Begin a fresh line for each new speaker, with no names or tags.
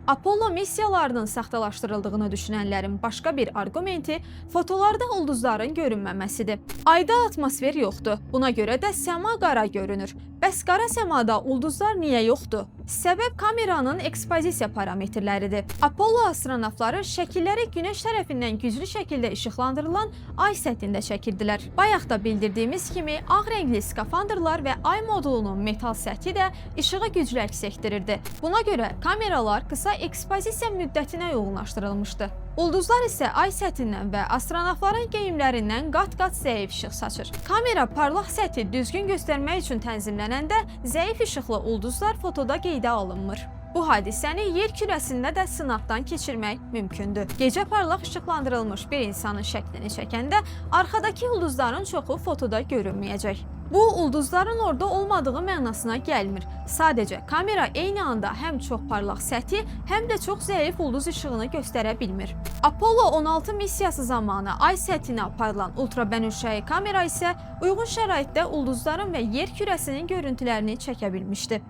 Apollo missiyalarının saxtalaşdırıldığını düşünənlərin başqa bir arqumenti fotolarda ulduzların görünməməsidir. Ayda atmosfer yoxdur. Buna görə də səma qara görünür. Bəs qara səmada ulduzlar niyə yoxdur? Səbəb kameranın ekspozisiya parametrləridir. Apollo astronavtları şəkilləri günəş tərəfindən güclü şəkildə işıqlandırılan ay səthində çəkirdilər. Bayaq da bildirdiyimiz kimi ağ rəngli skafandrlar və ay modulunun metal səthi də işığı güclü əks etdirirdi. Buna görə kameralar qısa ekspozisiya müddətinə yoğunlaşdırılmışdı. Ulduzlar isə ay səthindən və astronavtların geyimlərindən qat-qat zəif işıq saçır. Kamera parlaq səthi düzgün göstərmək üçün tənzimlənəndə zəif işıqlı ulduzlar fotoda qeydə alınmır. Bu hadisəni yer kürəsində də sınaqdan keçirmək mümkündür. Gecə parlaq işıqlandırılmış bir insanın şəklini çəkəndə arxadakı ulduzların çoxu fotoda görünməyəcək. Bu, ulduzların orada olmadığı mənasına gəlmir. Sadəcə kamera eyni anda həm çox parlaq səthi, həm də çox zəif ulduz işığını göstərə bilmir. Apollo 16 missiyası zamanı ay səthinə aparılan ultrabənövşəyi kamera isə uyğun şəraitdə ulduzların və yer kürəsinin görüntülərini çəkə bilmişdi.